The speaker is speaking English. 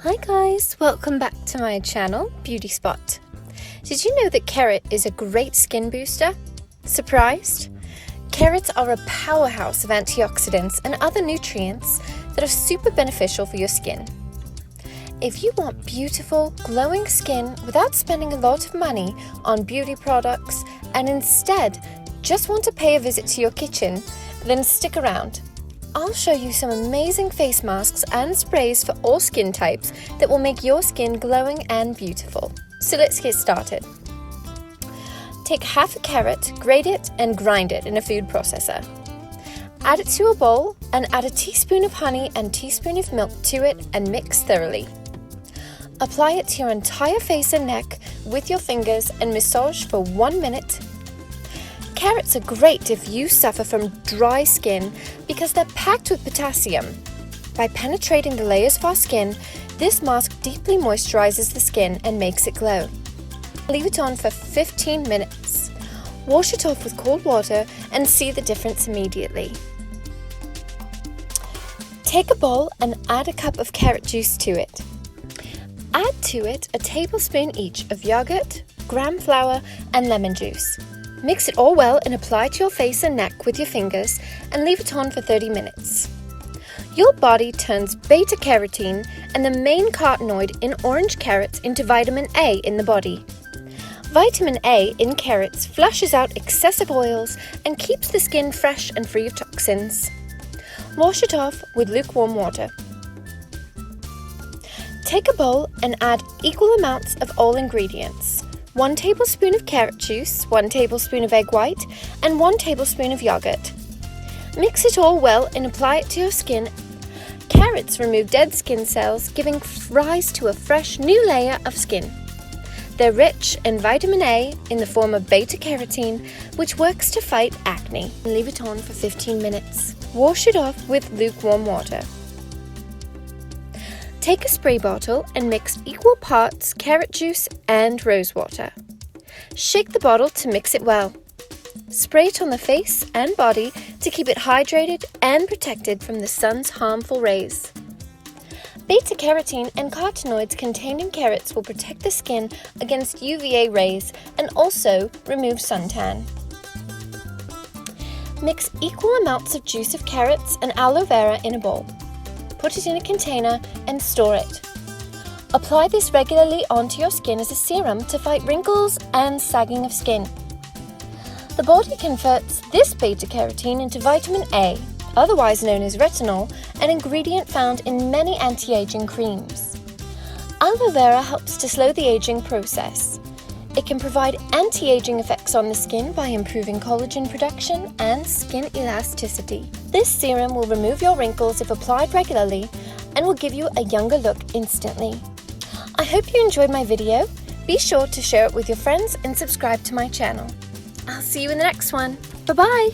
Hi guys, welcome back to my channel, Beauty Spot. Did you know that carrot is a great skin booster? Surprised? Carrots are a powerhouse of antioxidants and other nutrients that are super beneficial for your skin. If you want beautiful, glowing skin without spending a lot of money on beauty products and instead just want to pay a visit to your kitchen, then stick around. I'll show you some amazing face masks and sprays for all skin types that will make your skin glowing and beautiful. So let's get started. Take half a carrot, grate it and grind it in a food processor. Add it to a bowl and add a teaspoon of honey and teaspoon of milk to it and mix thoroughly. Apply it to your entire face and neck with your fingers and massage for 1 minute. Carrots are great if you suffer from dry skin because they're packed with potassium. By penetrating the layers of our skin, this mask deeply moisturizes the skin and makes it glow. Leave it on for 15 minutes. Wash it off with cold water and see the difference immediately. Take a bowl and add a cup of carrot juice to it. Add to it a tablespoon each of yogurt, gram flour and lemon juice. Mix it all well and apply to your face and neck with your fingers and leave it on for 30 minutes. Your body turns beta-carotene and the main carotenoid in orange carrots into vitamin A in the body. Vitamin A in carrots flushes out excessive oils and keeps the skin fresh and free of toxins. Wash it off with lukewarm water. Take a bowl and add equal amounts of all ingredients. 1 tablespoon of carrot juice, 1 tablespoon of egg white, and 1 tablespoon of yogurt. Mix it all well and apply it to your skin. Carrots remove dead skin cells, giving rise to a fresh new layer of skin. They're rich in vitamin A in the form of beta-carotene, which works to fight acne. Leave it on for 15 minutes. Wash it off with lukewarm water. Take a spray bottle and mix equal parts carrot juice and rose water. Shake the bottle to mix it well. Spray it on the face and body to keep it hydrated and protected from the sun's harmful rays. Beta-carotene and carotenoids contained in carrots will protect the skin against UVA rays and also remove suntan. Mix equal amounts of juice of carrots and aloe vera in a bowl. Put it in a container and store it. Apply this regularly onto your skin as a serum to fight wrinkles and sagging of skin. The body converts this beta-carotene into vitamin A, otherwise known as retinol, an ingredient found in many anti-aging creams. Aloe vera helps to slow the aging process. It can provide anti-aging effects on the skin by improving collagen production and skin elasticity. This serum will remove your wrinkles if applied regularly and will give you a younger look instantly. I hope you enjoyed my video. Be sure to share it with your friends and subscribe to my channel. I'll see you in the next one. Bye-bye!